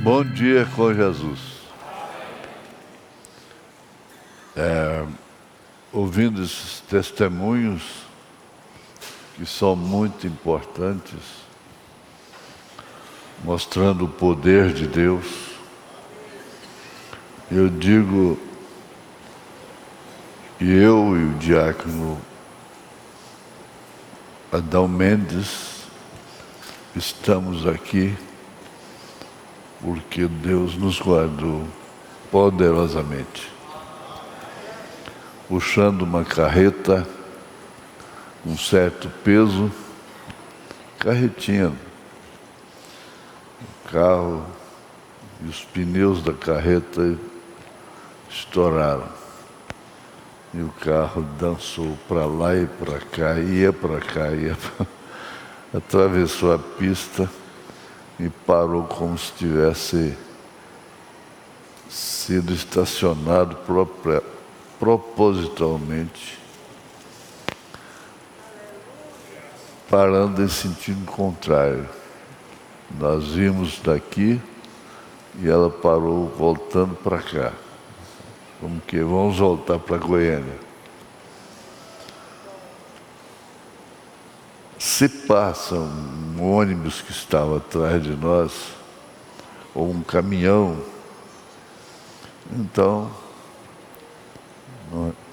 Bom dia com Jesus. Ouvindo esses testemunhos que são muito importantes, mostrando o poder de Deus, eu digo que eu e o diácono Adão estamos aqui porque Deus nos guardou poderosamente, puxando uma carreta com um certo peso, carretinha, o carro e os pneus da carreta estouraram. E o carro dançou para lá e para cá, ia para cá, atravessou a pista e parou como se tivesse sido estacionado propositalmente, parando em sentido contrário. Nós vimos daqui e ela parou voltando para cá, como que vamos voltar para Goiânia. Se passa um ônibus que estava atrás de nós, ou um caminhão, então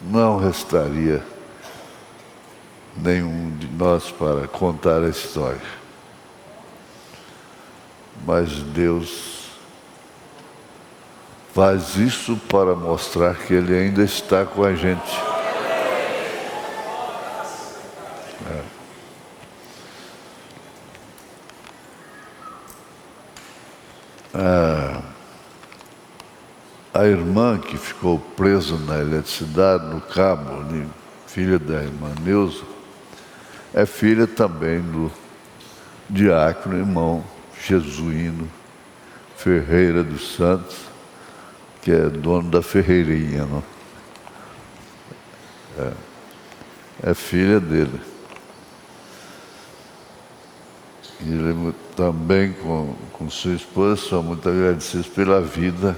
não restaria nenhum de nós para contar a história. Mas Deus faz isso para mostrar que Ele ainda está com a gente. A irmã que ficou presa na eletricidade, no cabo, filha da irmã Neuza, é filha também do diácono irmão Jesuíno Ferreira dos Santos, que é dono da ferreirinha, não? É filha dele. E ele também, com sua esposa, são muito agradecidos pela vida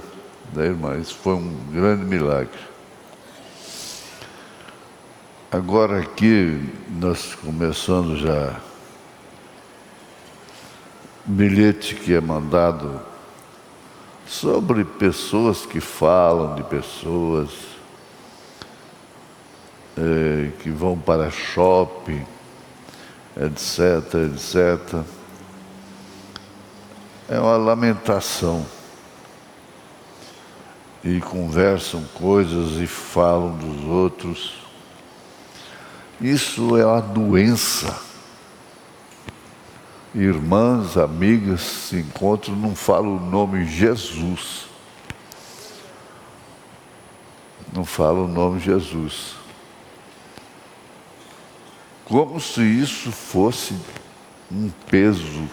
da irmã. Isso foi um grande milagre. Agora aqui, nós começamos já bilhete que é mandado sobre pessoas que falam de pessoas que vão para shopping, etc, etc. É uma lamentação. E conversam coisas e falam dos outros. Isso é uma doença. Irmãs, amigas se encontram, não falam o nome Jesus. Não falam o nome Jesus. Como se isso fosse um peso,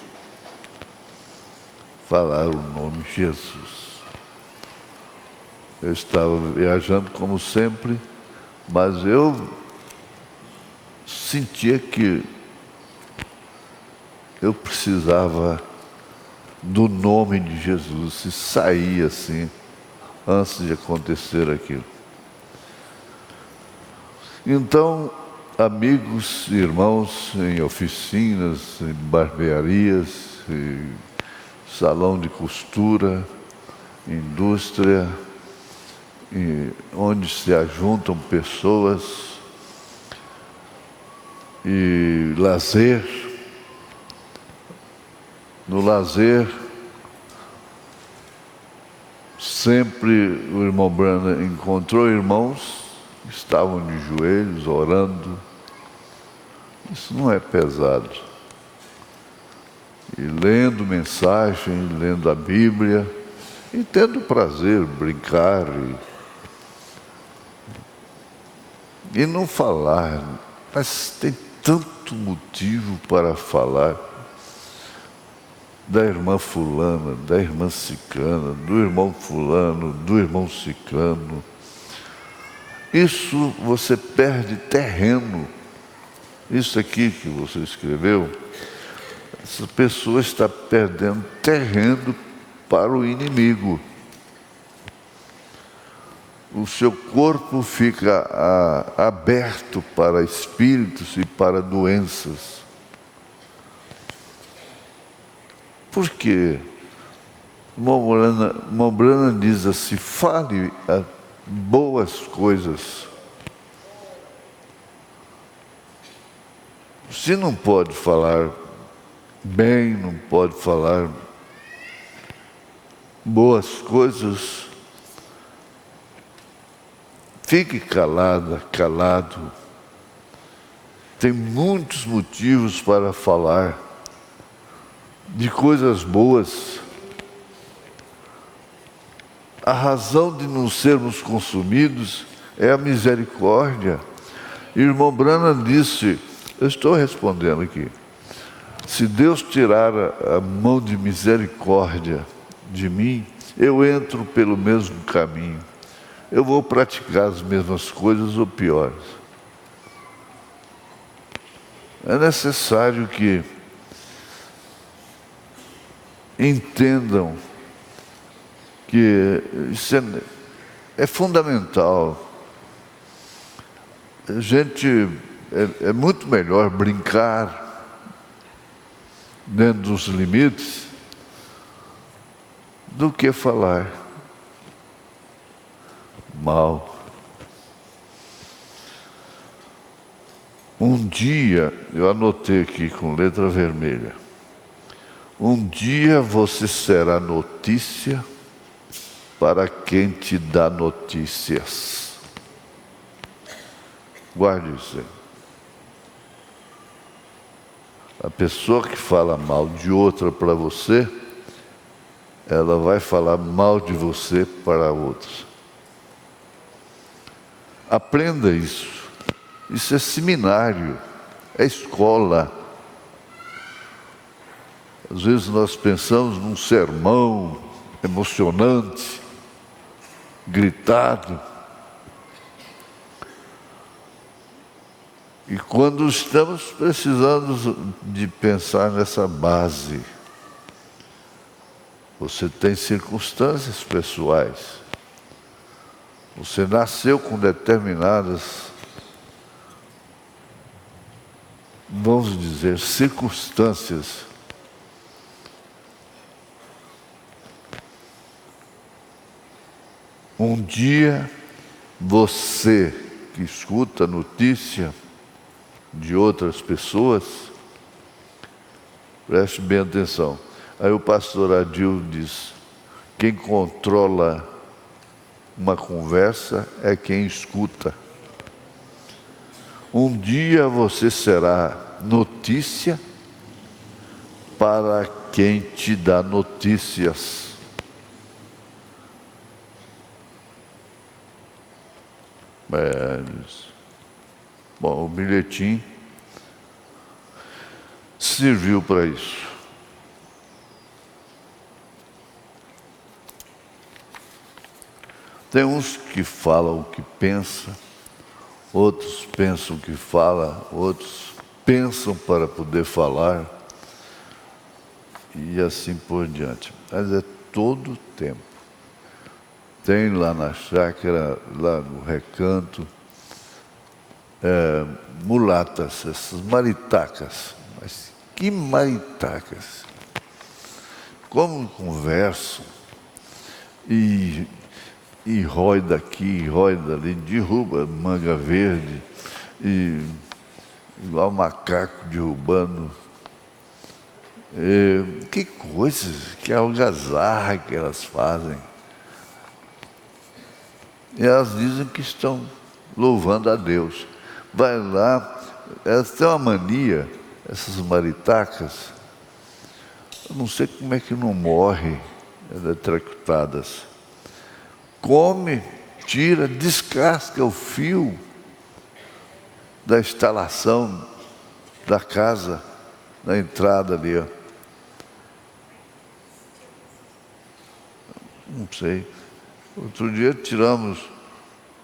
falar o nome Jesus. Eu estava viajando como sempre, mas eu sentia que eu precisava do nome de Jesus, e sair assim, antes de acontecer aquilo. Então, amigos, irmãos em oficinas, em barbearias, em salão de costura, indústria, onde se ajuntam pessoas e lazer. No lazer, sempre o irmão Branham encontrou irmãos que estavam de joelhos, orando. Isso não é pesado. E lendo mensagem, lendo a Bíblia, e tendo prazer, brincar e não falar. Mas tem tanto motivo para falar da irmã fulana, da irmã ciclana, do irmão fulano, do irmão ciclano. Isso você perde terreno. Isso aqui que você escreveu, essa pessoa está perdendo terreno para o inimigo. O seu corpo fica aberto para espíritos e para doenças. Por quê? Mombrana diz assim: fale boas coisas. Se não pode falar bem, não pode falar boas coisas, fique calada, calado. Tem muitos motivos para falar de coisas boas. A razão de não sermos consumidos é a misericórdia. Irmão Branham disse, eu estou respondendo aqui, se Deus tirar a mão de misericórdia de mim, eu entro pelo mesmo caminho. Eu vou praticar as mesmas coisas ou piores. É necessário que entendam que isso é fundamental. A gente é muito melhor brincar dentro dos limites do que falar mal. Um dia, eu anotei aqui com letra vermelha, um dia você será notícia para quem te dá notícias. Guarde isso aí. A pessoa que fala mal de outra para você, ela vai falar mal de você para outros. Aprenda isso. Isso é seminário, é escola. Às vezes nós pensamos num sermão emocionante, gritado. E quando estamos precisando de pensar nessa base, você tem circunstâncias pessoais. Você nasceu com determinadas, vamos dizer, circunstâncias. Um dia, você que escuta a notícia de outras pessoas, preste bem atenção. Aí o pastor Adil diz, quem controla uma conversa é quem escuta. Um dia você será notícia para quem te dá notícias. Bom, o bilhetim serviu para isso. Tem uns que falam o que pensam, outros pensam o que falam, outros pensam para poder falar, e assim por diante. Mas é todo o tempo. Tem lá na chácara, lá no recanto, mulatas, essas maritacas. Mas que maritacas! Como conversam e rói daqui, rói dali, derruba manga verde e igual macaco derrubando. Que coisas, que algazarra que elas fazem. E elas dizem que estão louvando a Deus. Vai lá, elas têm uma mania, essas maritacas, eu não sei como é que não morre, eletrocutadas. Come, tira, descasca o fio da instalação da casa, na entrada ali, ó. Não sei. Outro dia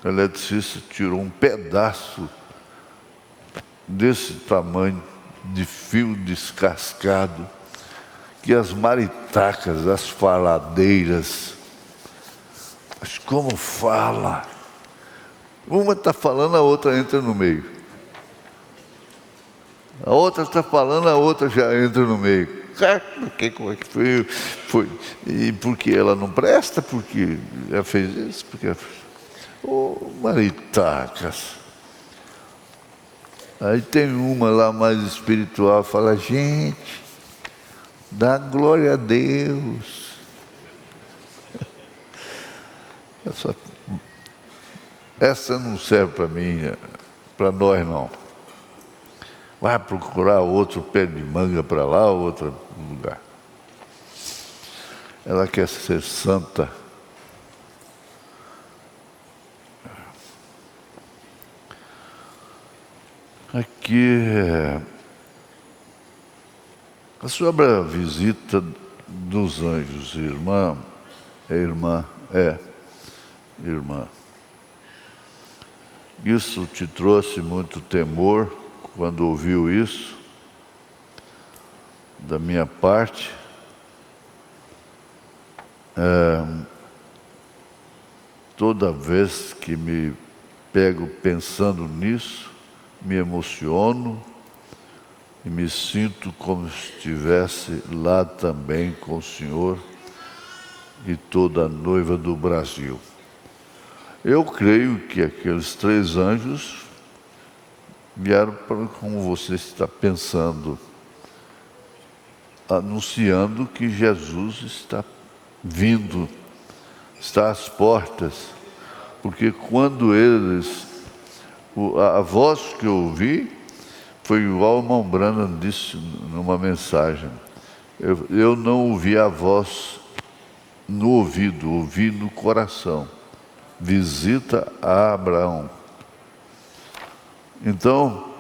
o eletricista tirou um pedaço desse tamanho de fio descascado, que as maritacas, as faladeiras, mas como fala? Uma está falando, a outra entra no meio. A outra está falando, a outra já entra no meio. Como é que foi? E porque ela não presta? Porque ela fez isso? Porque maritacas. Aí tem uma lá mais espiritual, fala, gente, dá glória a Deus. Essa não serve para mim, para nós não. Vai procurar outro pé de manga para lá, outro lugar. Ela quer ser santa. Aqui sobre a visita dos anjos, irmã. Isso te trouxe muito temor quando ouviu isso da minha parte? Toda vez que me pego pensando nisso, me emociono e me sinto como se estivesse lá também com o Senhor e toda a noiva do Brasil. Eu creio que aqueles 3 anjos vieram para como você está pensando, anunciando que Jesus está vindo, está às portas, porque quando a voz que eu ouvi foi igual o irmão Branham disse numa mensagem. Eu não ouvi a voz no ouvido, ouvi no coração. Visita a Abraão. Então,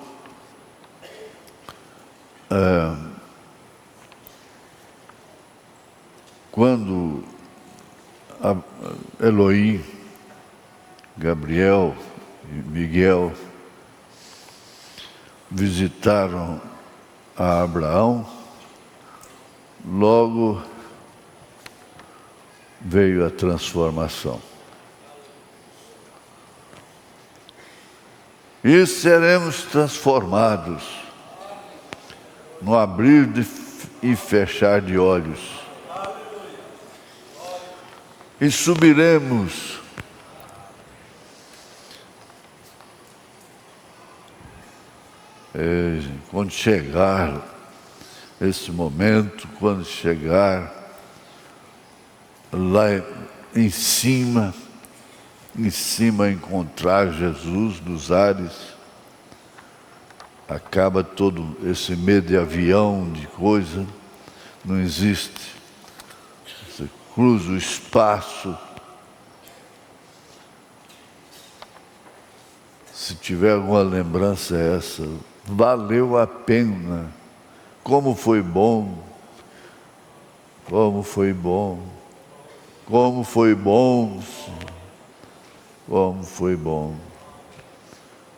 quando Elohim, Gabriel e Miguel visitaram a Abraão, logo veio a transformação. E seremos transformados no abrir e fechar de olhos. E subiremos quando chegar esse momento, quando chegar lá em cima encontrar Jesus nos ares, acaba todo esse medo de avião, de coisa, não existe. Você cruza o espaço. Se tiver alguma lembrança essa, valeu a pena. Como foi bom, como foi bom, como foi bom, como foi bom.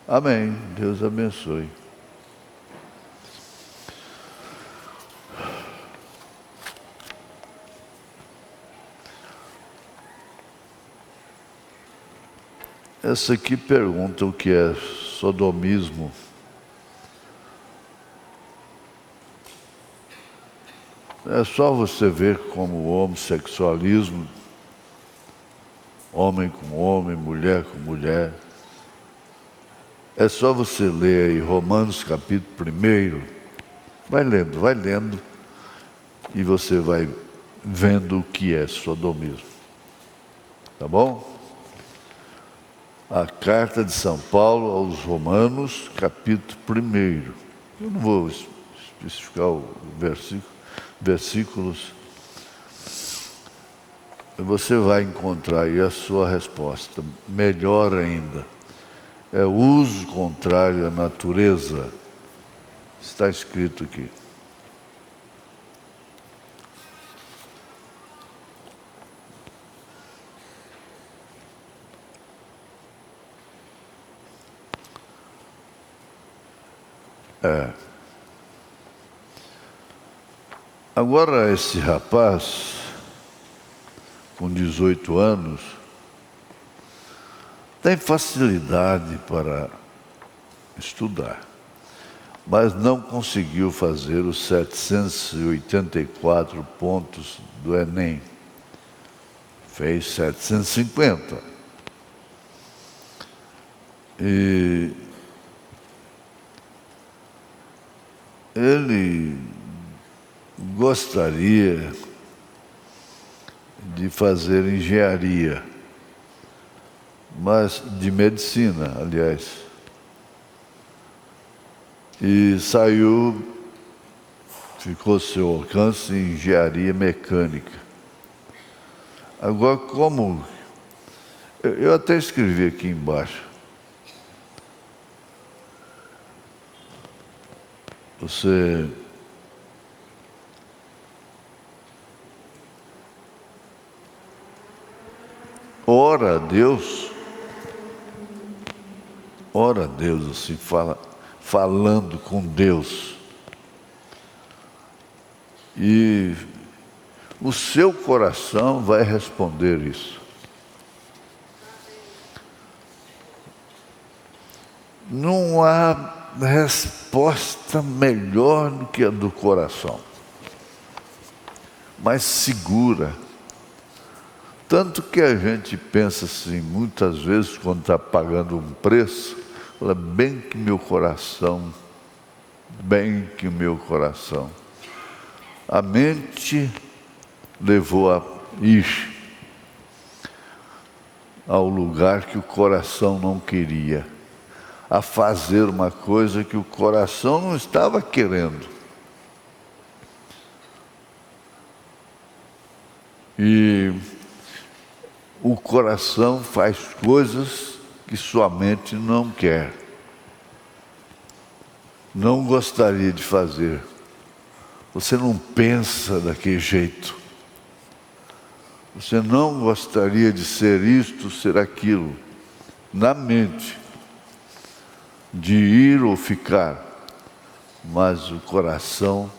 Amém. Deus abençoe. Essa aqui pergunta o que é sodomismo. É só você ver como o homossexualismo, homem com homem, mulher com mulher, É só você ler aí Romanos capítulo 1. Vai lendo, e você vai vendo o que é sodomismo. Tá bom? A carta de São Paulo aos Romanos, capítulo 1. Eu não vou especificar o versículos. Você vai encontrar aí a sua resposta. Melhor ainda, é o uso contrário à natureza. Está escrito aqui. Agora esse rapaz, com 18 anos, tem facilidade para estudar, mas não conseguiu fazer os 784 pontos do Enem. Fez 750. E ele gostaria de fazer engenharia, mas de medicina, aliás. E saiu, ficou ao seu alcance em engenharia mecânica. Agora, como... Eu até escrevi aqui embaixo. Você... ora a Deus, assim, falando com Deus. E o seu coração vai responder isso. Não há resposta melhor do que a do coração, mais segura. Tanto que a gente pensa assim, muitas vezes, quando está pagando um preço, fala, bem que o meu coração. A mente levou a ir ao lugar que o coração não queria, a fazer uma coisa que o coração não estava querendo. E o coração faz coisas que sua mente não quer, não gostaria de fazer. Você não pensa daquele jeito. Você não gostaria de ser isto, ser aquilo, na mente, de ir ou ficar. Mas o coração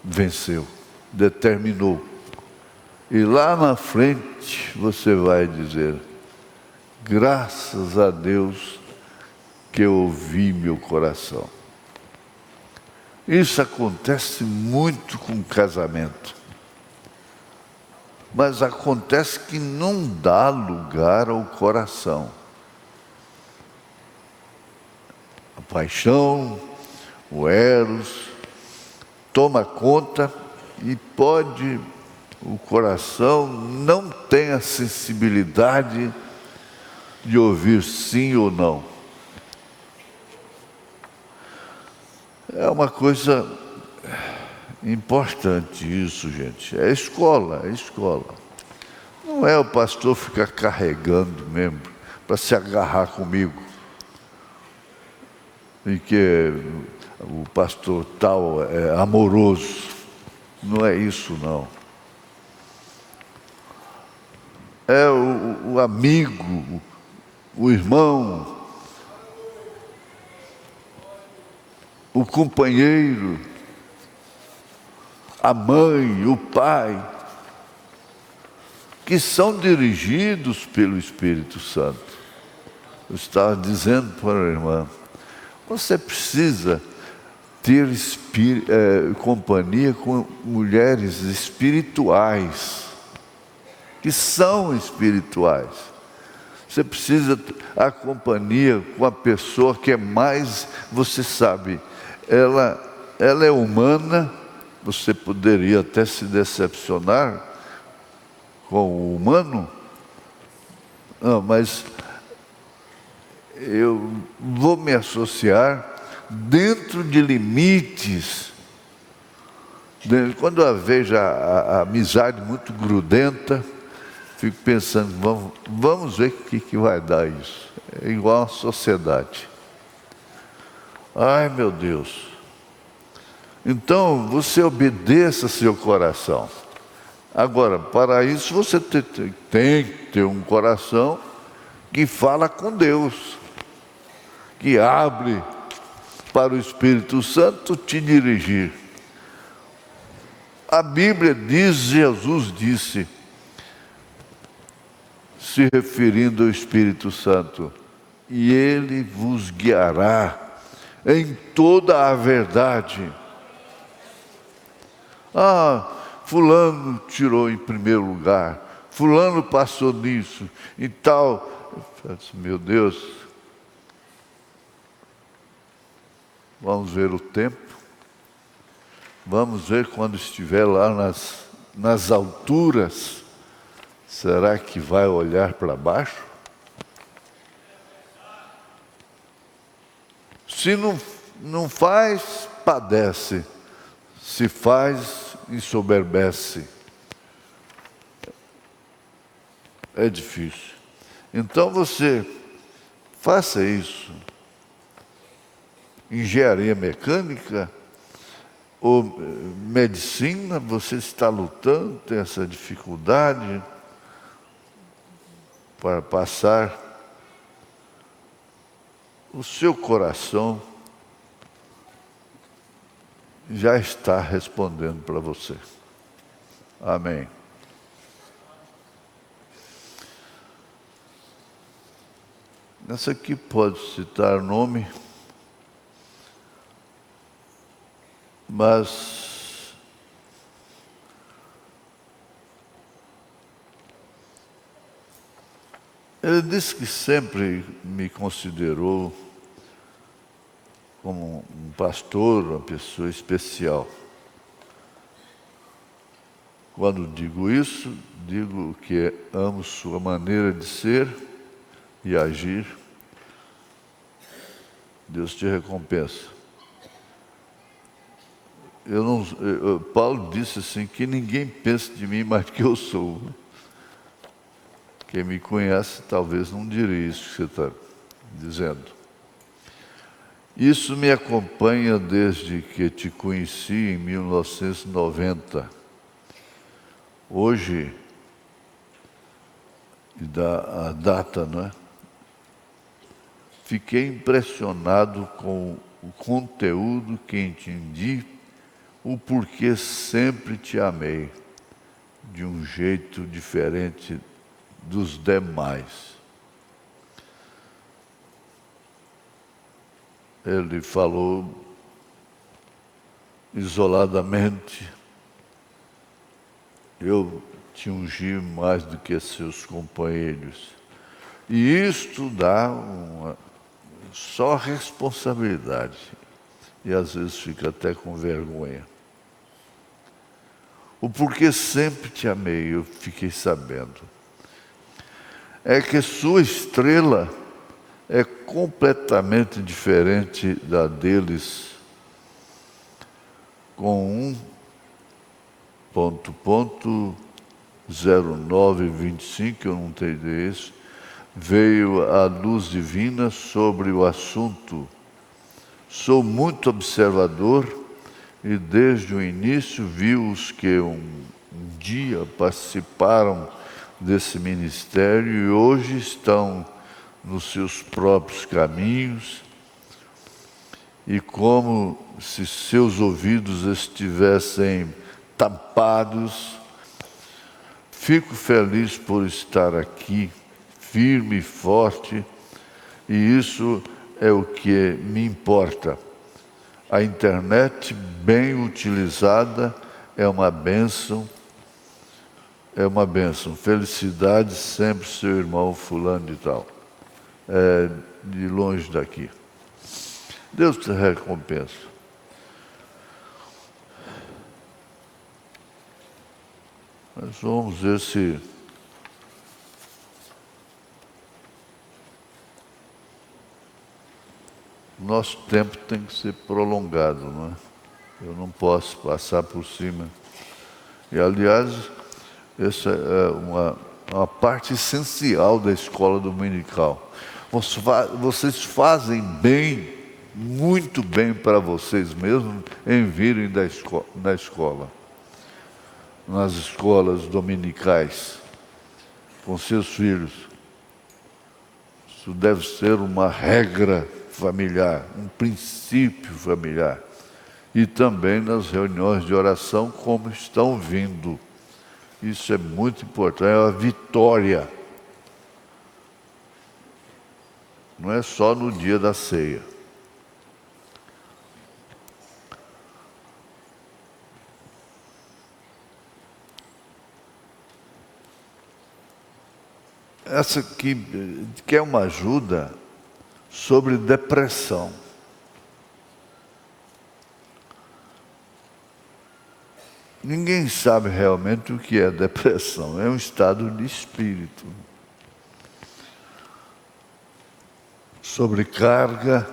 venceu, determinou. E lá na frente você vai dizer, graças a Deus que eu ouvi meu coração. Isso acontece muito com casamento. Mas acontece que não dá lugar ao coração. A paixão, o eros, toma conta e o coração não tem a sensibilidade de ouvir sim ou não. É uma coisa importante isso, gente. É escola. Não é o pastor ficar carregando mesmo para se agarrar comigo. E que o pastor tal é amoroso. Não é isso, não. É o amigo, o irmão, o companheiro, a mãe, o pai, que são dirigidos pelo Espírito Santo. Eu estava dizendo para a irmã, você precisa ter companhia com mulheres espirituais, que são espirituais. Você precisa a companhia com a pessoa que é mais, você sabe, ela é humana, você poderia até se decepcionar com o humano, não, mas eu vou me associar dentro de limites. Quando eu vejo a amizade muito grudenta, fico pensando, vamos ver o que vai dar isso. É igual a sociedade. Ai, meu Deus. Então, você obedeça seu coração. Agora, para isso, você tem que ter um coração que fala com Deus, que abre para o Espírito Santo te dirigir. A Bíblia diz, Jesus disse, se referindo ao Espírito Santo, e Ele vos guiará em toda a verdade. Fulano tirou em primeiro lugar, fulano passou nisso e tal. Eu disse, meu Deus, vamos ver o tempo, vamos ver quando estiver lá nas alturas, será que vai olhar para baixo? Se não faz, padece. Se faz, ensoberbece. É difícil. Então você faça isso. Engenharia mecânica ou medicina, você está lutando, tem essa dificuldade para passar. O seu coração já está respondendo para você. Amém. Essa aqui pode citar nome, mas ele disse que sempre me considerou como um pastor, uma pessoa especial. Quando digo isso, digo que amo sua maneira de ser e agir. Deus te recompensa. Paulo disse assim, que ninguém pense de mim mais do que eu sou. Quem me conhece talvez não diria isso que você está dizendo. Isso me acompanha desde que te conheci em 1990. Hoje, a data, não é? Fiquei impressionado com o conteúdo que entendi, o porquê sempre te amei, de um jeito diferente dos demais. Ele falou isoladamente, eu te ungi mais do que seus companheiros. E isto dá só responsabilidade. E às vezes fica até com vergonha. O porquê sempre te amei, eu fiquei sabendo. É que sua estrela é completamente diferente da deles, com 1.0925, eu não tenho isso, veio a luz divina sobre o assunto. Sou muito observador e desde o início vi os que um dia participaram desse ministério e hoje estão nos seus próprios caminhos, e como se seus ouvidos estivessem tampados, fico feliz por estar aqui, firme e forte, e isso é o que me importa. A internet, bem utilizada, é uma bênção, é uma bênção. Felicidade sempre, seu irmão fulano de tal. De longe daqui. Deus te recompensa. Mas vamos ver se nosso tempo tem que ser prolongado, não é? Eu não posso passar por cima. E, aliás, essa é uma parte essencial da escola dominical. Vocês fazem bem, muito bem para vocês mesmos em virem na escola, nas escolas dominicais, com seus filhos. Isso deve ser uma regra familiar, um princípio familiar. E também nas reuniões de oração, como estão vindo. Isso é muito importante, é uma vitória. Não é só no dia da ceia. Essa aqui quer uma ajuda sobre depressão. Ninguém sabe realmente o que é depressão. É um estado de espírito. Sobrecarga.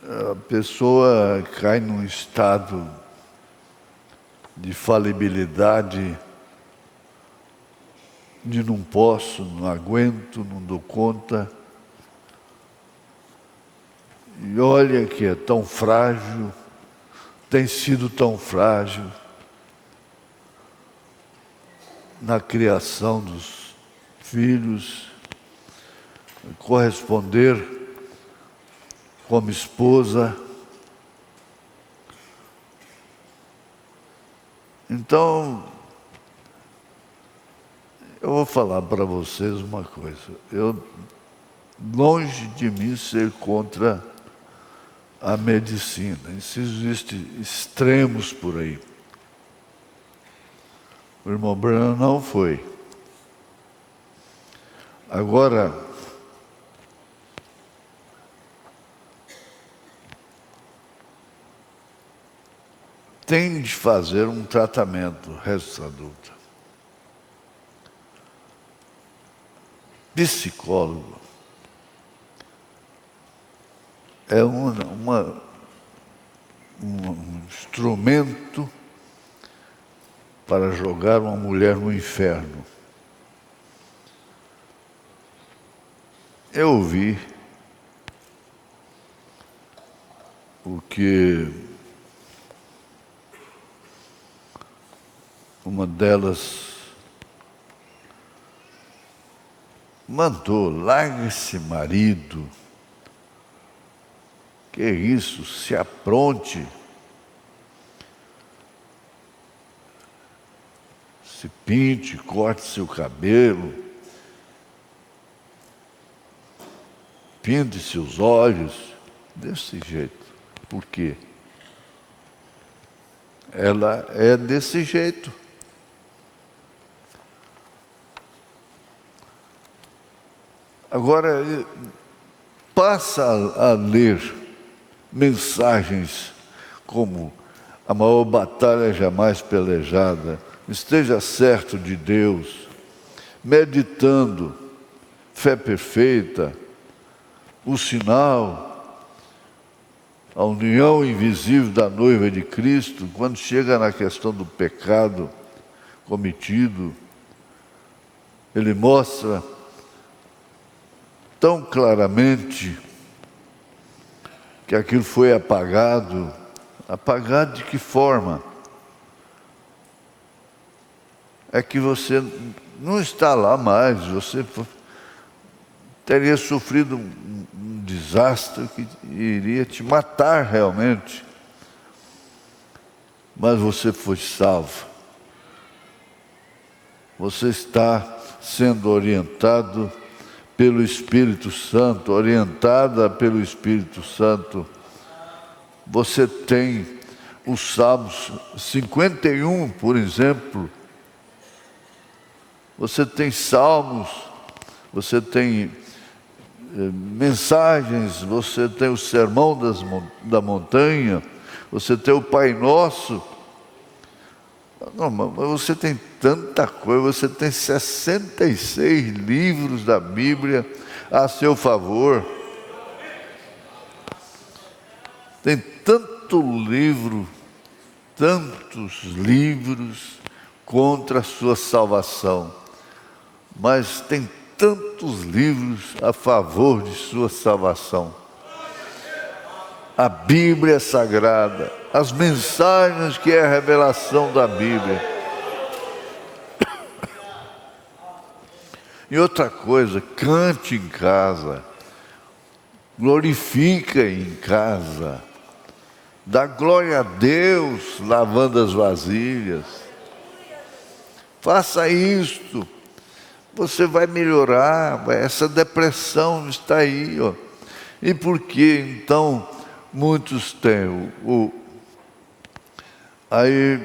A pessoa cai num estado de falibilidade, de não posso, não aguento, não dou conta. E olha que é tão frágil, tem sido tão frágil na criação dos filhos, corresponder como esposa. Então, eu vou falar para vocês uma coisa. Longe de mim ser contra a medicina. Existem extremos por aí. O irmão Branham não foi. Agora, tem de fazer um tratamento resto adulta. Psicólogo é um instrumento para jogar uma mulher no inferno. Eu ouvi o que uma delas mandou: larga esse marido. Que isso? Se apronte. Se pinte, corte seu cabelo. Pinte seus olhos. Desse jeito. Por quê? Ela é desse jeito. Agora, passa a ler mensagens como a maior batalha jamais pelejada, esteja certo de Deus, meditando, fé perfeita, o sinal, a união invisível da noiva de Cristo. Quando chega na questão do pecado cometido, ele mostra tão claramente que aquilo foi apagado. Apagado de que forma? É que você não está lá mais, você teria sofrido um desastre que iria te matar realmente. Mas você foi salvo. Você está sendo orientado pelo Espírito Santo, orientada pelo Espírito Santo, Você tem os Salmos 51, por exemplo. Você tem salmos, você tem mensagens, você tem o Sermão da Montanha, você tem o Pai Nosso. Não, mas você tem tanta coisa, você tem 66 livros da Bíblia a seu favor. Tem tantos livros contra a sua salvação, mas tem tantos livros a favor de sua salvação. A Bíblia Sagrada, as mensagens que é a revelação da Bíblia. E outra coisa, cante em casa, glorifica em casa, dá glória a Deus lavando as vasilhas. Faça isto, você vai melhorar. Essa depressão está aí, ó. E por que então muitos têm aí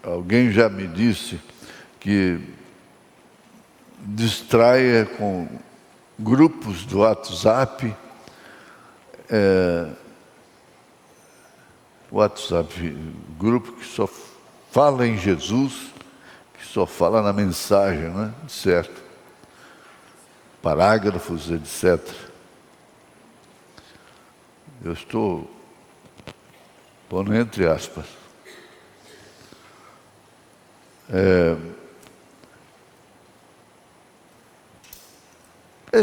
alguém já me disse que distraia com grupos do WhatsApp, grupo que só fala em Jesus, que só fala na mensagem, né? Certo? Parágrafos, etc. Eu estou pondo entre aspas.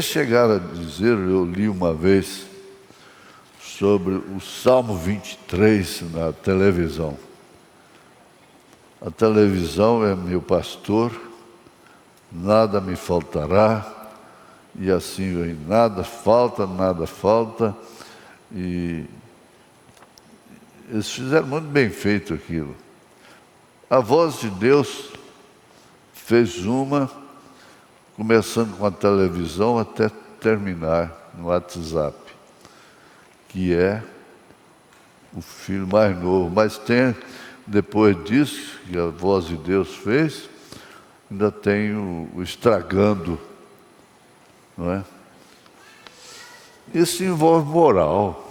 Chegaram a dizer, eu li uma vez, sobre o Salmo 23 na televisão. A televisão é meu pastor, nada me faltará, e assim, nada falta, e eles fizeram muito bem feito aquilo. A Voz de Deus fez uma, começando com a televisão até terminar no WhatsApp, que é o filho mais novo. Mas tem, depois disso, que a Voz de Deus fez, ainda tem o Estragando, não é? Isso envolve moral.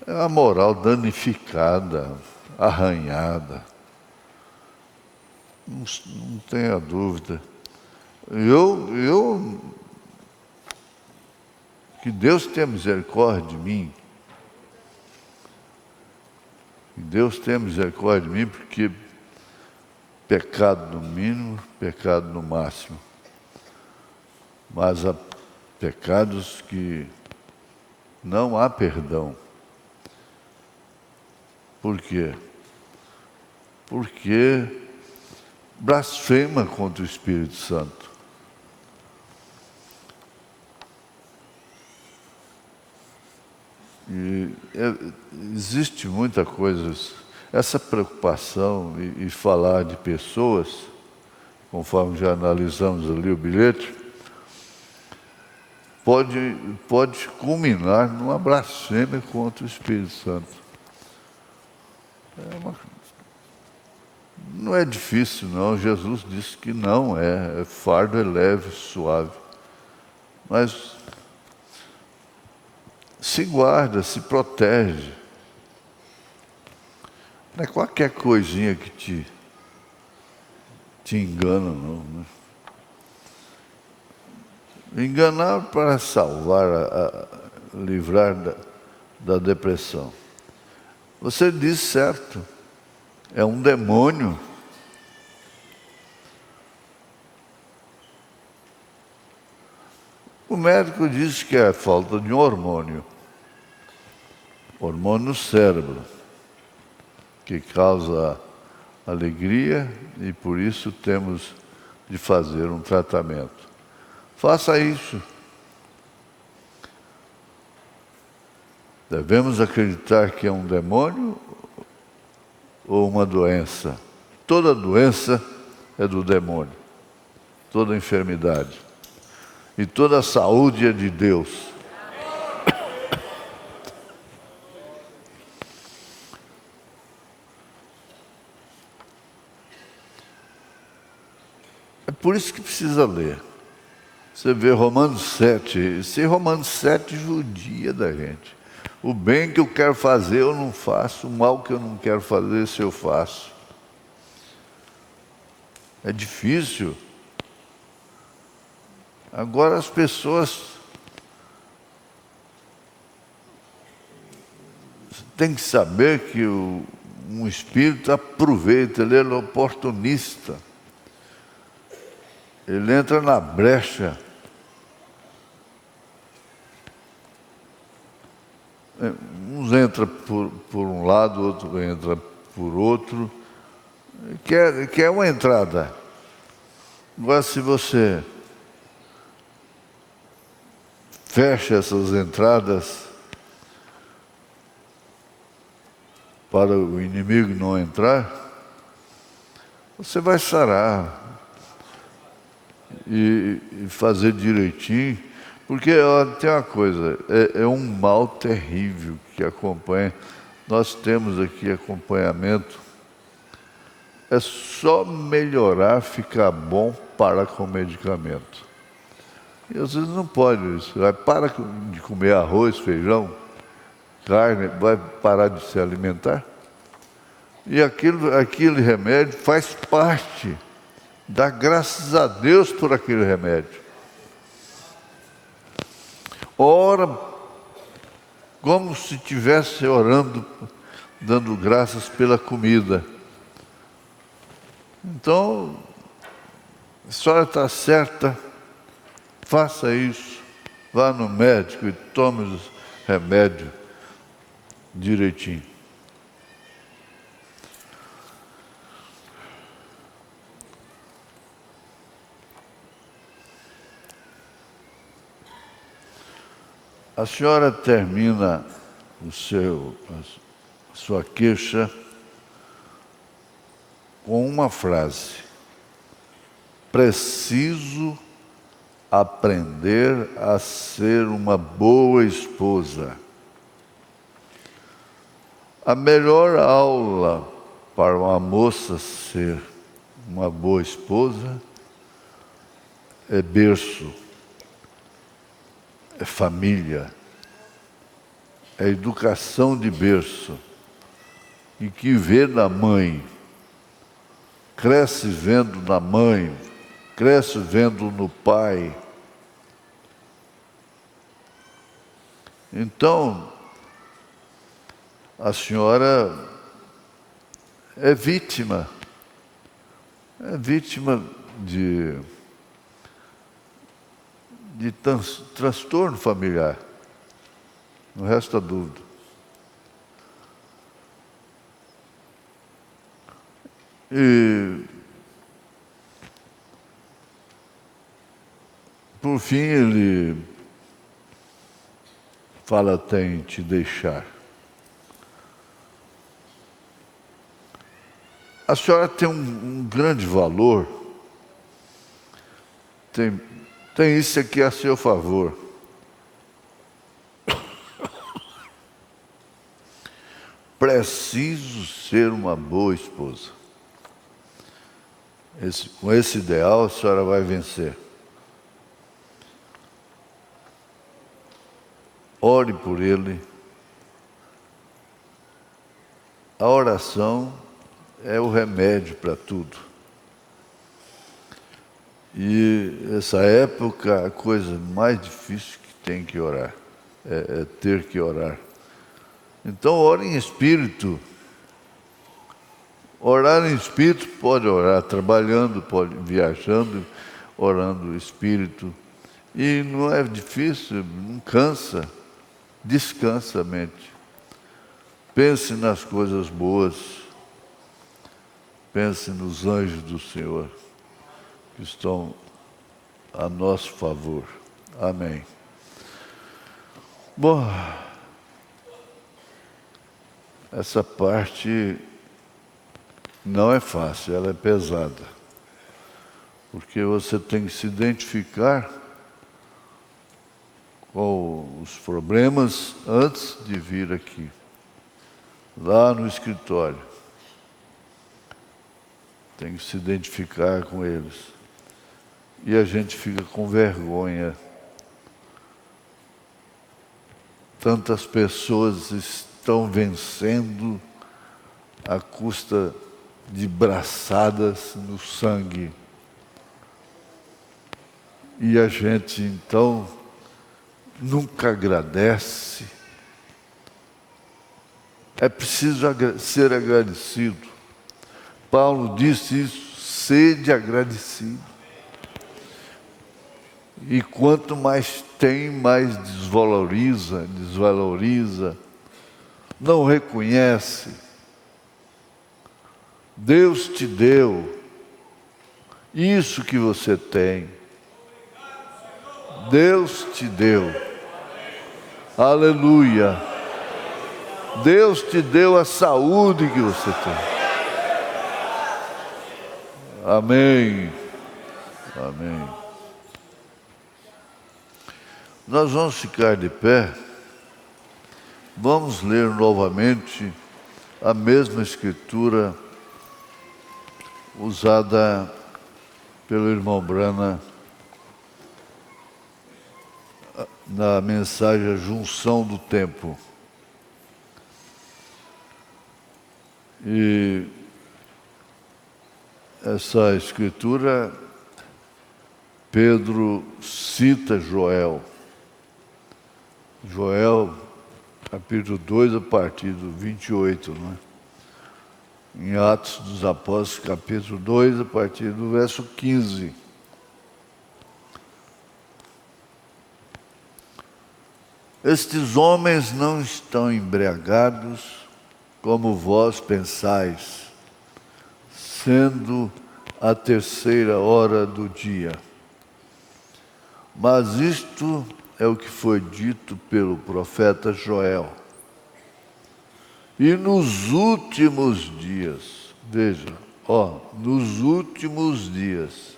É uma moral danificada, arranhada. Não tenha dúvida. Que Deus tenha misericórdia de mim. Que Deus tenha misericórdia de mim, porque pecado no mínimo, pecado no máximo. Mas há pecados que não há perdão. Por quê? Porque blasfema contra o Espírito Santo. E existe muita coisa, essa preocupação e falar de pessoas, conforme já analisamos ali o bilhete, pode culminar numa blasfêmia contra o Espírito Santo. Não é difícil, não. Jesus disse que não é. Fardo é leve, suave. Mas se guarda, se protege. Não é qualquer coisinha que te engana, não. Né? Enganar para salvar, livrar da depressão. Você disse certo. É um demônio. O médico disse que é falta de um hormônio no cérebro, que causa alegria e por isso temos de fazer um tratamento. Faça isso. Devemos acreditar que é um demônio ou uma doença? Toda doença é do demônio, toda enfermidade. E toda saúde é de Deus. É por isso que precisa ler. Você vê Romanos 7, esse Romanos 7 judia da gente. O bem que eu quero fazer eu não faço, o mal que eu não quero fazer, esse eu faço. É difícil. Agora as pessoas têm que saber que um espírito aproveita, ele é oportunista. Ele entra na brecha. Uns entram por um lado, outro entra por outro. Quer uma entrada. Agora, se você fecha essas entradas para o inimigo não entrar, você vai sarar e fazer direitinho, porque ó, tem uma coisa, é um mal terrível que acompanha. Nós temos aqui acompanhamento. É só melhorar, ficar bom, parar com o medicamento. E às vezes não pode isso. Vai parar de comer arroz, feijão, carne, vai parar de se alimentar. E aquele remédio faz parte. Dá graças a Deus por aquele remédio. Ora como se estivesse orando, dando graças pela comida. Então, a senhora está certa, faça isso, vá no médico e tome os remédios direitinho. A senhora termina a sua queixa com uma frase: preciso aprender a ser uma boa esposa. A melhor aula para uma moça ser uma boa esposa é berço, é família, é educação de berço, e que vê na mãe, cresce vendo na mãe, cresce vendo no pai. Então, a senhora é vítima de transtorno familiar. Não resta dúvida. E, por fim, ele fala até em te deixar. A senhora tem um grande valor, tem isso aqui a seu favor. Preciso ser uma boa esposa. Com esse ideal, a senhora vai vencer. Ore por ele. A oração é o remédio para tudo. E essa época, a coisa mais difícil que tem que orar é ter que orar. Então, ore em espírito. Orar em espírito, pode orar trabalhando, pode viajando, orando em espírito. E não é difícil, não cansa. Descansa a mente. Pense nas coisas boas. Pense nos anjos do Senhor que estão a nosso favor. Amém. Bom, essa parte não é fácil, ela é pesada. Porque você tem que se identificar com os problemas antes de vir aqui, lá no escritório. Tem que se identificar com eles. e a gente fica com vergonha. Tantas pessoas estão vencendo à custa de braçadas no sangue. E a gente, então, nunca agradece. É preciso ser agradecido. Paulo disse isso, sede agradecido. E quanto mais tem, mais desvaloriza, não reconhece. Deus te deu isso que você tem. Deus te deu. Aleluia. Deus te deu a saúde que você tem. Amém. Amém. Nós vamos ficar de pé. Vamos ler novamente a mesma escritura usada pelo irmão Brana na mensagem A Junção do Tempo. E essa escritura, Pedro cita Joel. Joel, capítulo 2, a partir do 28, não é? Em Atos dos Apóstolos, capítulo 2, a partir do verso 15. Estes homens não estão embriagados, como vós pensais, sendo a 3ª hora do dia. Mas isto é o que foi dito pelo profeta Joel. E nos últimos dias, veja, nos últimos dias,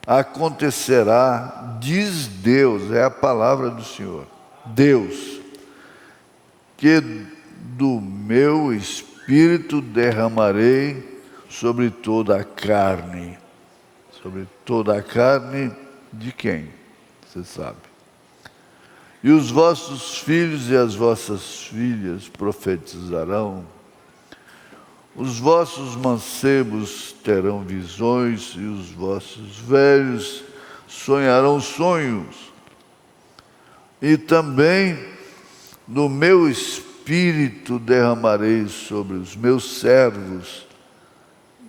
acontecerá, diz Deus, é a palavra do Senhor, Deus, que do meu Espírito derramarei sobre toda a carne. Sobre toda a carne de quem? Você sabe. E os vossos filhos e as vossas filhas profetizarão. Os vossos mancebos terão visões e os vossos velhos sonharão sonhos. E também no meu Espírito derramarei sobre os meus servos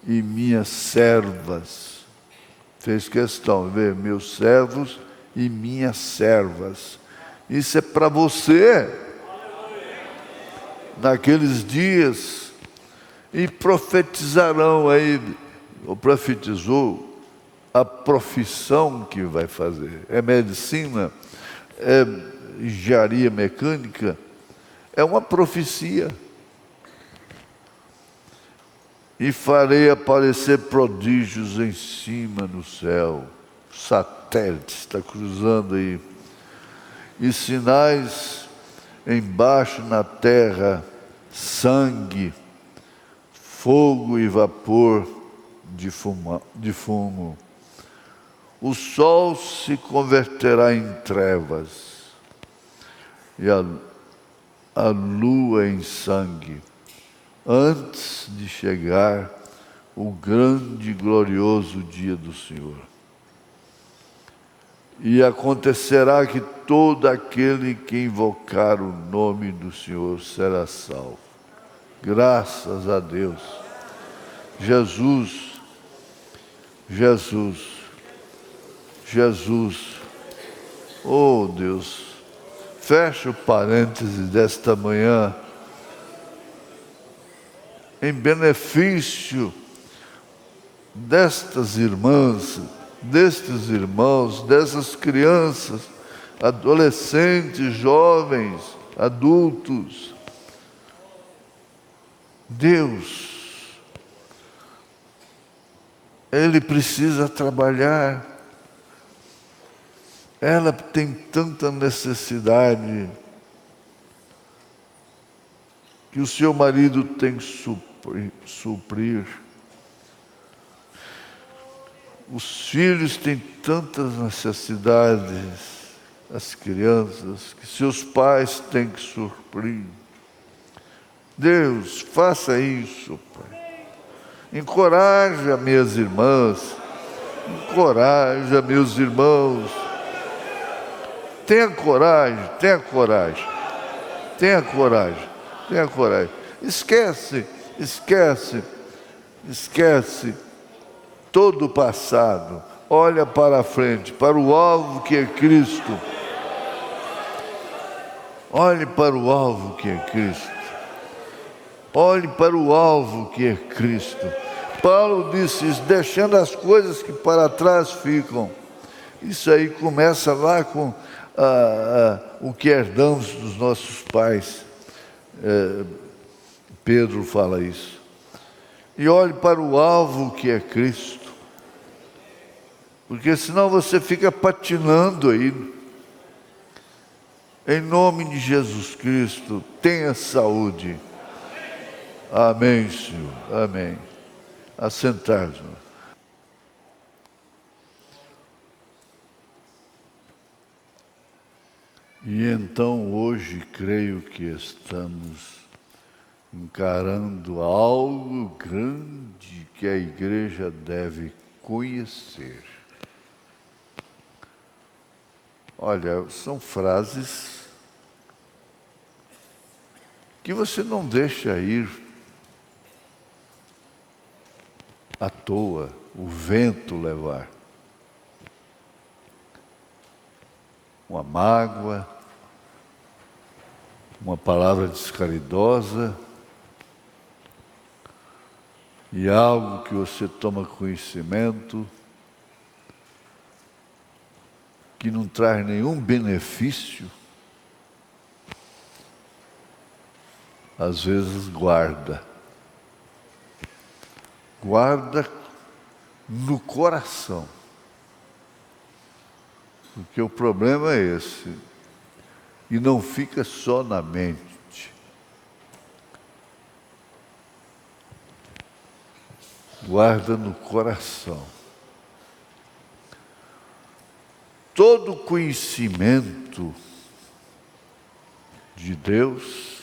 e minhas servas. Fez questão de ver meus servos e minhas servas. Isso é para você. Naqueles dias. E profetizarão aí, ou profetizou a profissão que vai fazer. É medicina, é engenharia mecânica, é uma profecia. E farei aparecer prodígios em cima no céu. Satélite está cruzando aí. E sinais embaixo na terra, sangue, fogo e vapor de fumo. O sol se converterá em trevas e a lua em sangue, antes de chegar o grande e glorioso dia do Senhor. E acontecerá que todo aquele que invocar o nome do Senhor será salvo. Graças a Deus. Jesus. Oh Deus, fecha o parêntese desta manhã em benefício destas irmãs, destes irmãos, dessas crianças, adolescentes, jovens, adultos. Deus, Ele precisa trabalhar. Ela tem tanta necessidade que o seu marido tem que suprir. Os filhos têm tantas necessidades, as crianças, que seus pais têm que suprir. Deus, faça isso, Pai. Encoraja minhas irmãs, encoraja meus irmãos. Tenha coragem, tenha coragem, tenha coragem, tenha coragem. Esquece todo o passado. Olha para a frente, para o alvo que é Cristo. Olhe para o alvo que é Cristo. Olhe para o alvo que é Cristo. Paulo disse isso, deixando as coisas que para trás ficam. Isso aí começa lá com o que herdamos dos nossos pais. Pedro fala isso. E olhe para o alvo que é Cristo. Porque senão você fica patinando aí. Em nome de Jesus Cristo, tenha saúde. Amém, Senhor. Amém. Assentar, Senhor. E então hoje creio que estamos encarando algo grande que a igreja deve conhecer. Olha, são frases que você não deixa ir à toa, o vento levar. Uma mágoa, uma palavra descaridosa, e algo que você toma conhecimento, que não traz nenhum benefício, às vezes guarda no coração. Porque o problema é esse, e não fica só na mente. Guarda no coração. Todo conhecimento de Deus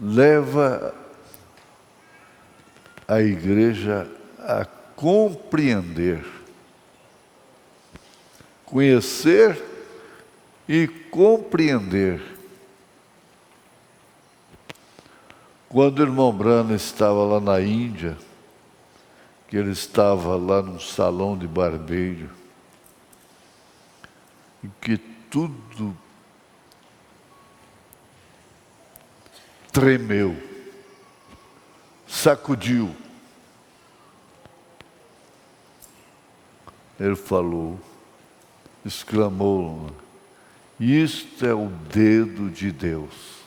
leva a igreja a compreender, conhecer e compreender. Quando o irmão Branham estava lá na Índia, que ele estava lá num salão de barbeiro, e que tudo tremeu, sacudiu. Ele falou, exclamou, isto é o dedo de Deus.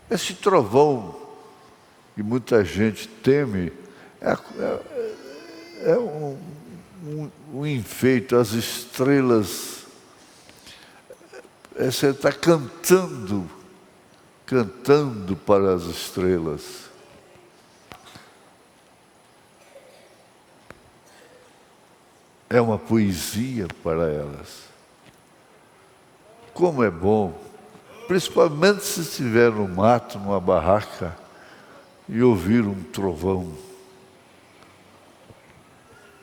Esse trovão que muita gente teme é um enfeite, as estrelas. Você está cantando para as estrelas. É uma poesia para elas. Como é bom, principalmente se estiver no mato, numa barraca, e ouvir um trovão.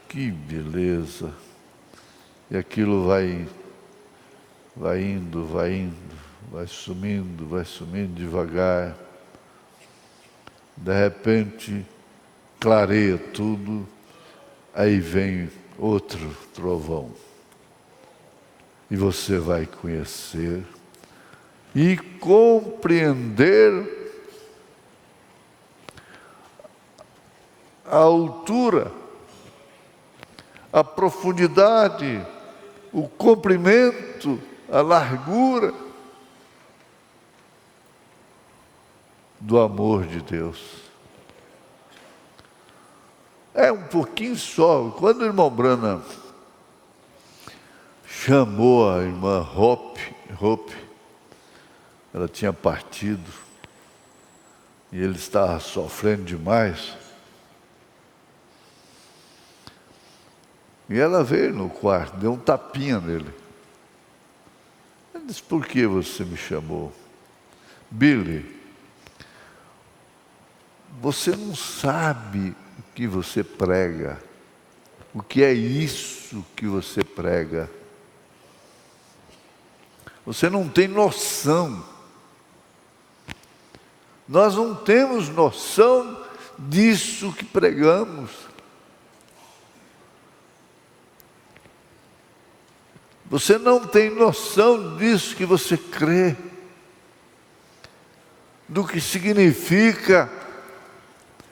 Que beleza! E aquilo vai indo, vai sumindo devagar. De repente, clareia tudo, aí vem outro trovão. E você vai conhecer e compreender a altura, a profundidade, o comprimento, a largura do amor de Deus. É um pouquinho só. Quando o irmão Branham chamou a irmã Hope, ela tinha partido e ele estava sofrendo demais. E ela veio no quarto, deu um tapinha nele. Ela disse, por que você me chamou? Billy, você não sabe o que você prega. O que é isso que você prega? Você não tem noção. Nós não temos noção disso que pregamos. Você não tem noção disso que você crê. Do que significa.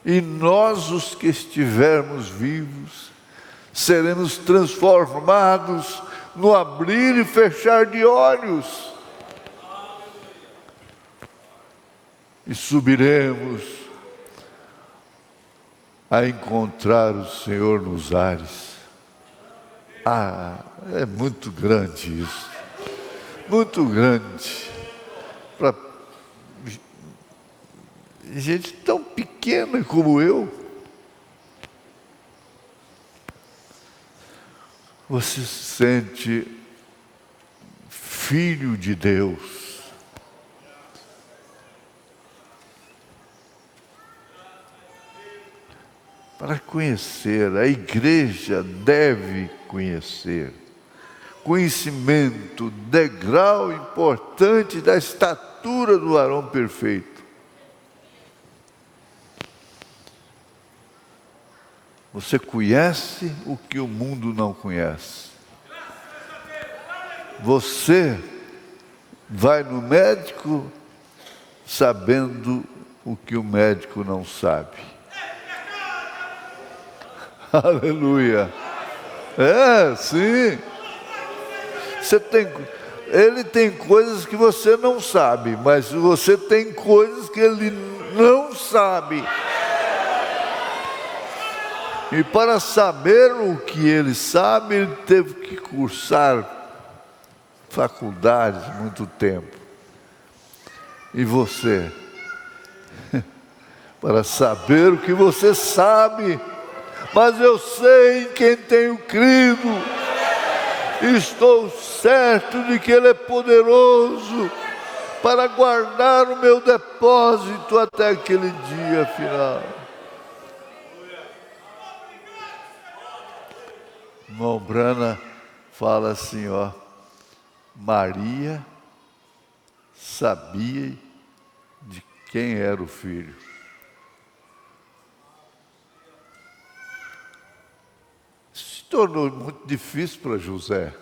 E nós, os que estivermos vivos, seremos transformados no abrir e fechar de olhos. E subiremos a encontrar o Senhor nos ares. É muito grande isso. Muito grande. Para gente tão pequena como eu. Você se sente filho de Deus. Para conhecer, a igreja deve conhecer. Conhecimento, degrau importante da estatura do varão perfeito. Você conhece o que o mundo não conhece. Você vai no médico sabendo o que o médico não sabe. Aleluia. Sim. Ele tem coisas que você não sabe, mas você tem coisas que ele não sabe. E para saber o que ele sabe, ele teve que cursar faculdades muito tempo. E você? Para saber o que você sabe, mas eu sei em quem tenho crido. Estou certo de que Ele é poderoso para guardar o meu depósito até aquele dia final. Irmão Brana fala assim, Maria sabia de quem era o filho. Se tornou muito difícil para José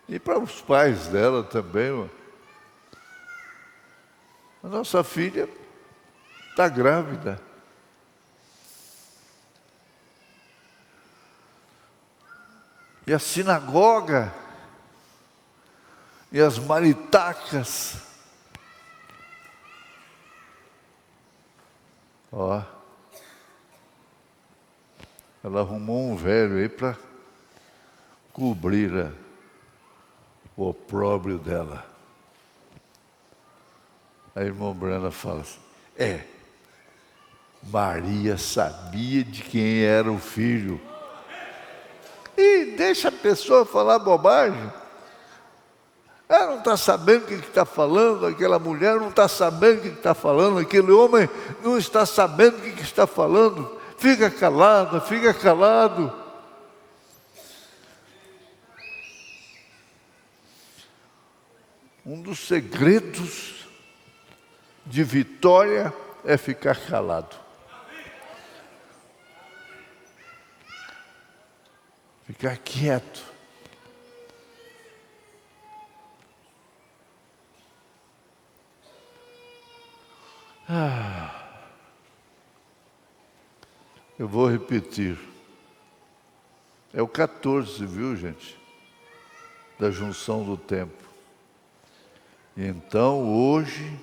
e para os pais dela também. A nossa filha está grávida. E a sinagoga, e as maritacas, ela arrumou um velho aí para cobrir o opróbrio dela. A irmã Brana fala assim, Maria sabia de quem era o filho. E deixa a pessoa falar bobagem. Ela não está sabendo o que está falando, aquela mulher não está sabendo o que está falando, aquele homem não está sabendo o que está falando. Fica calada, fica calado. Um dos segredos de vitória é ficar calado. Ficar quieto. Eu vou repetir. É o 14, viu, gente? Da junção do tempo. Então, hoje,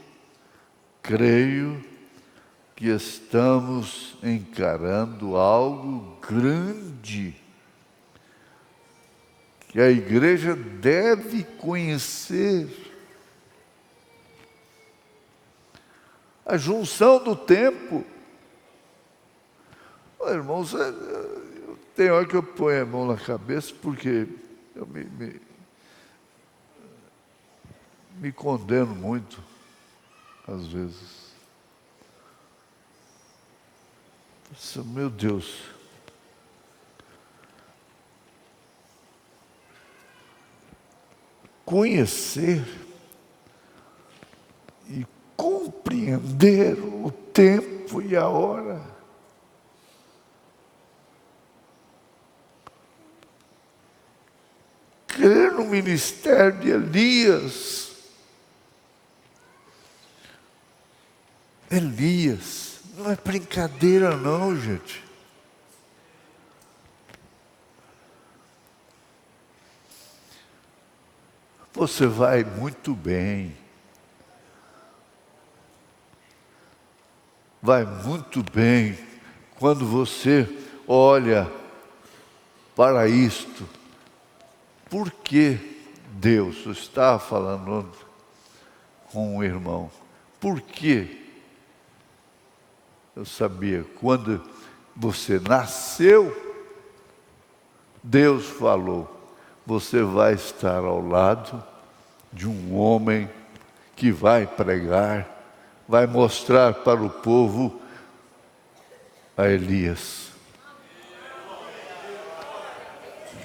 creio que estamos encarando algo grande, que a igreja deve conhecer. A junção do tempo. Irmãos, tem hora que eu ponho a mão na cabeça porque eu me condeno muito, às vezes. Meu Deus. Conhecer e compreender o tempo e a hora. Crer no ministério de Elias. Elias, não é brincadeira não, gente. Você vai muito bem. Vai muito bem quando você olha para isto. Por que Deus está falando com um irmão? Por que? Eu sabia, quando você nasceu, Deus falou, você vai estar ao lado de um homem que vai pregar, vai mostrar para o povo a Elias.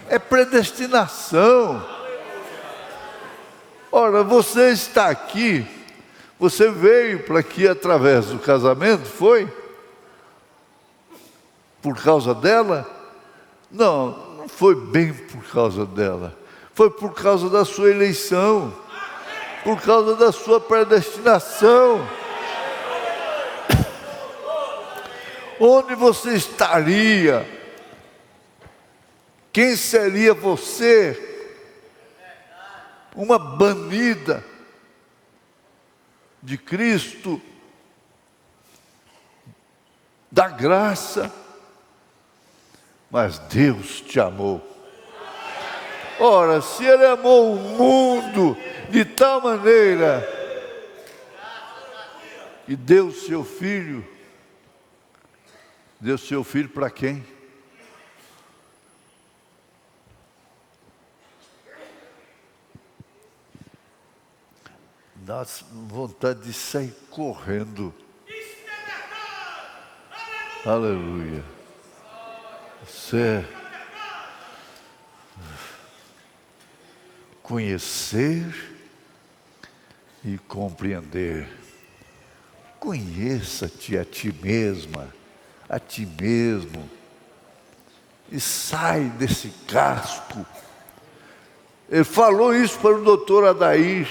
É predestinação. Ora, você está aqui, você veio para aqui através do casamento, foi? Por causa dela? Não, não foi bem por causa dela. Foi por causa da sua eleição, por causa da sua predestinação. Onde você estaria? Quem seria você? Uma banida de Cristo, da graça. Mas Deus te amou. Ora, se Ele amou o mundo de tal maneira que deu seu Filho para quem? Dá vontade de sair correndo. Aleluia. Você conhecer e compreender. Conheça-te a ti mesma, a ti mesmo, e sai desse casco. Ele falou isso para o doutor Adair.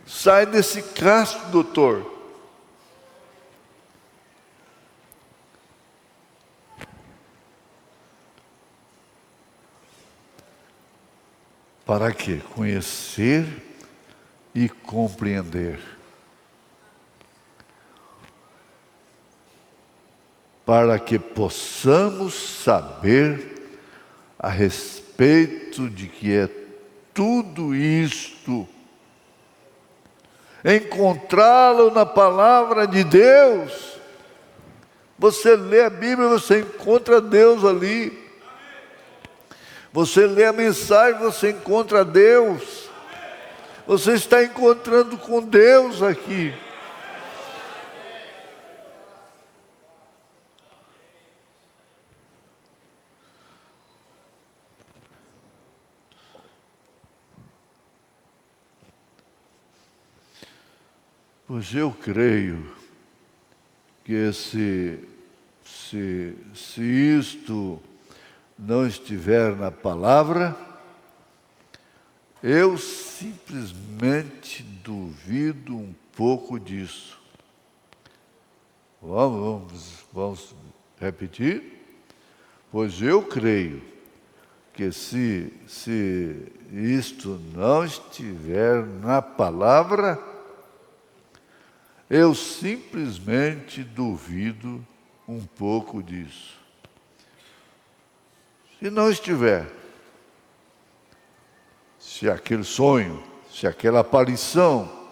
Sai desse casco, doutor. Para quê? Conhecer e compreender. Para que possamos saber a respeito de que é tudo isto. Encontrá-lo na palavra de Deus. Você lê a Bíblia, você encontra Deus ali. Você lê a mensagem, você encontra Deus. Você está encontrando com Deus aqui. Pois eu creio que se isto não estiver na palavra, eu simplesmente duvido um pouco disso. Vamos repetir? Pois eu creio que se isto não estiver na palavra, eu simplesmente duvido um pouco disso. Se não estiver, se aquele sonho, se aquela aparição,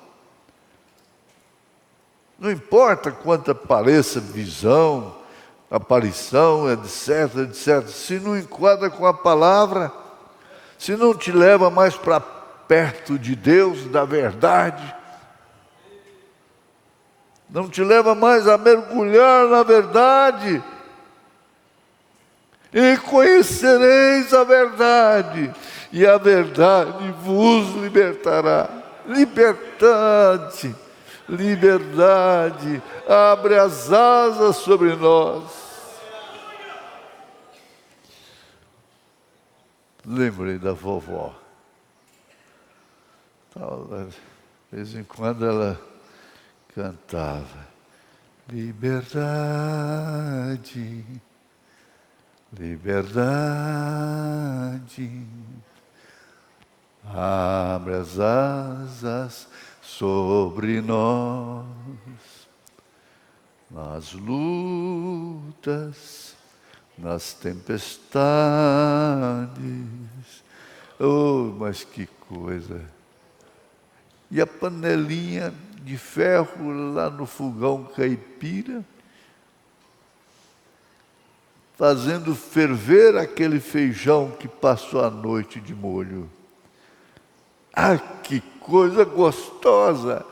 não importa quanto pareça visão, aparição, etc, etc. Se não enquadra com a palavra, se não te leva mais para perto de Deus, da verdade, não te leva mais a mergulhar na verdade, e conhecereis a verdade, e a verdade vos libertará. Libertante, liberdade, abre as asas sobre nós. Lembrei da vovó. De vez em quando ela cantava: liberdade, liberdade, abre as asas sobre nós, nas lutas, nas tempestades. Oh, mas que coisa! E a panelinha de ferro lá no fogão caipira, fazendo ferver aquele feijão que passou a noite de molho. Ah, que coisa gostosa!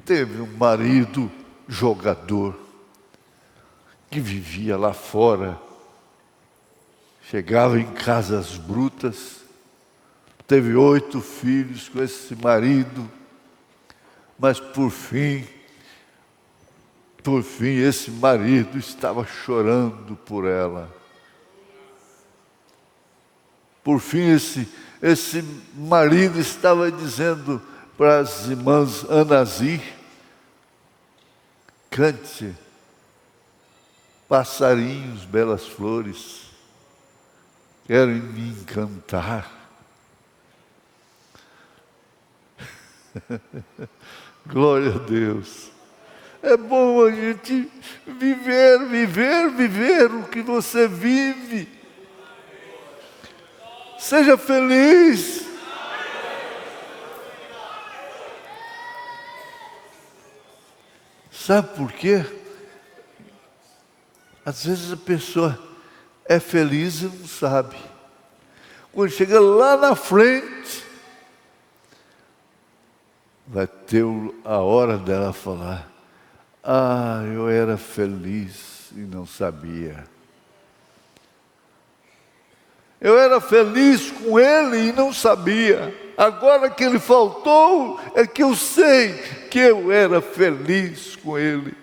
Teve um marido jogador que vivia lá fora, chegava em casas brutas, teve 8 filhos com esse marido, mas por fim, esse marido estava chorando por ela. Por fim, esse marido estava dizendo para as irmãs Anazir: cante, passarinhos, belas flores, querem me encantar. Glória a Deus. É bom a gente viver o que você vive. Seja feliz. Sabe por quê? Às vezes a pessoa é feliz e não sabe. Quando chega lá na frente, vai ter a hora dela falar: ah, eu era feliz e não sabia. Eu era feliz com ele e não sabia. Agora que ele faltou, é que eu sei que eu era feliz com ele,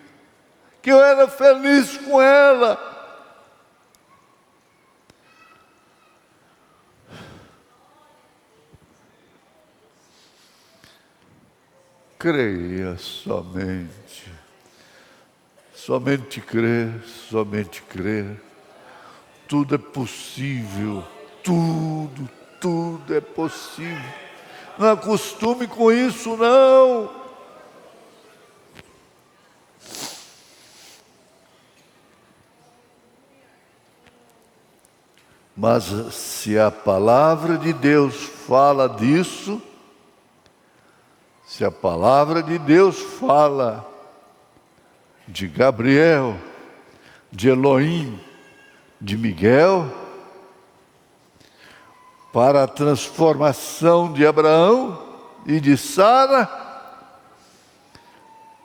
que eu era feliz com ela. Creia somente. Somente crer, somente crer. Tudo é possível, tudo é possível. Não acostume com isso, não. Mas se a palavra de Deus fala disso, se a palavra de Deus fala de Gabriel, de Elohim, de Miguel, para a transformação de Abraão e de Sara,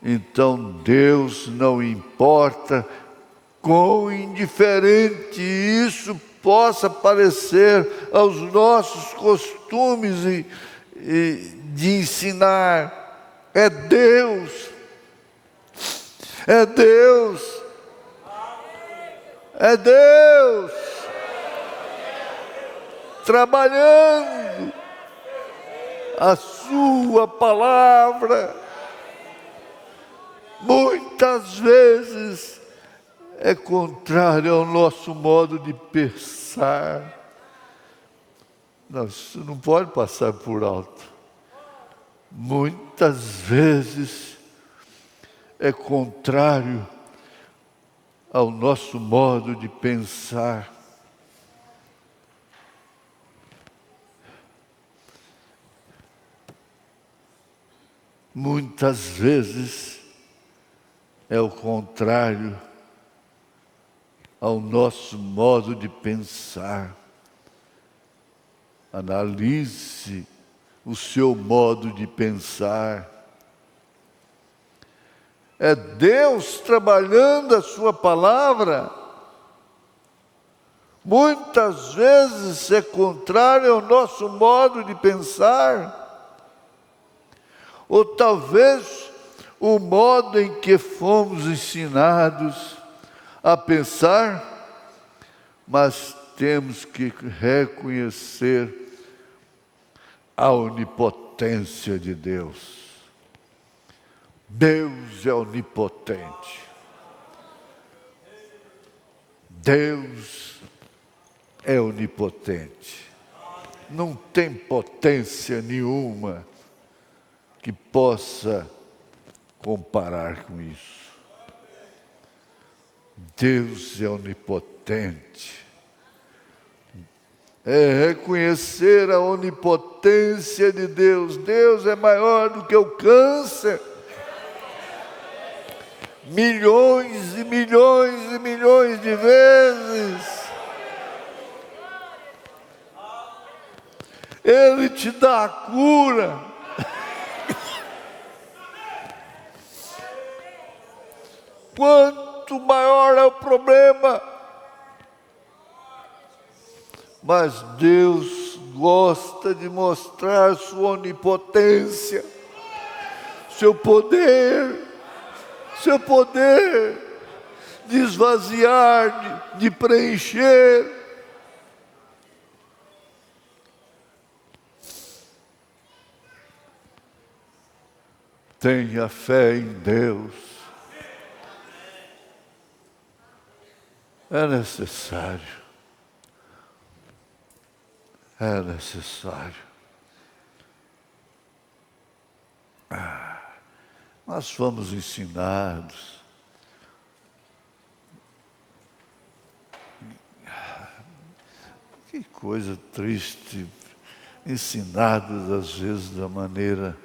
então Deus não importa quão indiferente isso possa parecer aos nossos costumes e de ensinar. É Deus, é Deus. É Deus trabalhando a sua palavra. Muitas vezes é contrário ao nosso modo de pensar. Não, isso não pode passar por alto. Muitas vezes é contrário ao nosso modo de pensar. Muitas vezes é o contrário ao nosso modo de pensar. Analise o seu modo de pensar. É Deus trabalhando a sua palavra. Muitas vezes é contrário ao nosso modo de pensar. Ou talvez o modo em que fomos ensinados a pensar, mas temos que reconhecer a onipotência de Deus. Deus é onipotente. Deus é onipotente. Não tem potência nenhuma que possa comparar com isso. Deus é onipotente. É reconhecer a onipotência de Deus. Deus é maior do que o câncer. Milhões e milhões e milhões de vezes. Ele te dá a cura. Quanto maior é o problema, mas Deus gosta de mostrar sua onipotência, seu poder de esvaziar, de preencher. Tenha fé em Deus. É necessário. É necessário. Nós fomos ensinados. Que coisa triste. Ensinados às vezes da maneira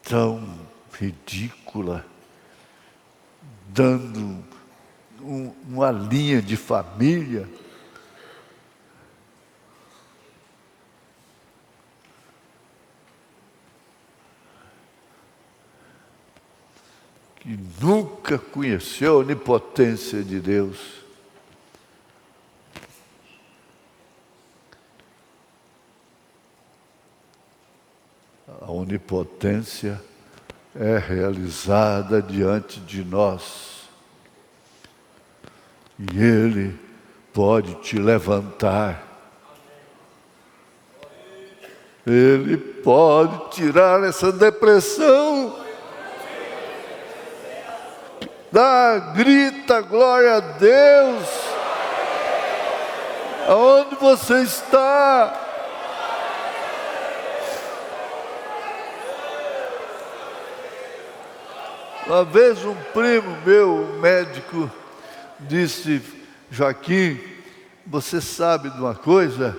tão ridícula, dando uma linha de família. Que nunca conheceu a onipotência de Deus. A onipotência é realizada diante de nós. E Ele pode te levantar. Ele pode tirar essa depressão. Grita glória a Deus. Aonde você está? Uma vez um primo meu, médico, disse: Joaquim, você sabe de uma coisa?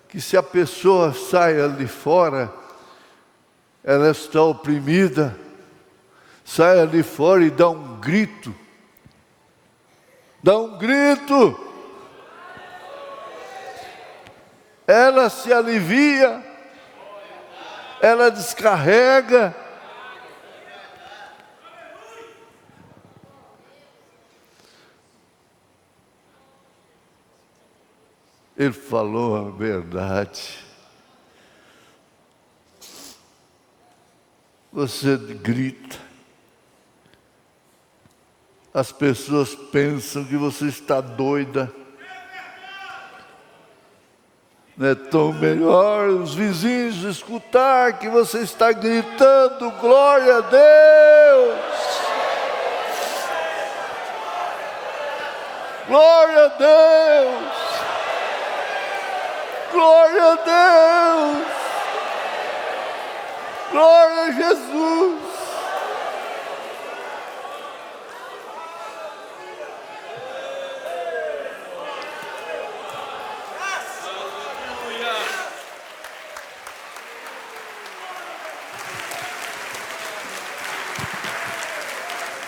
Que se a pessoa sai ali fora, ela está oprimida, sai ali fora e dá um grito. Dá um grito. Ela se alivia, ela descarrega. Ele falou a verdade. Você grita. As pessoas pensam que você está doida. Não é tão melhor os vizinhos escutar que você está gritando glória a Deus. Glória a Deus. Glória a Deus! Glória a Jesus!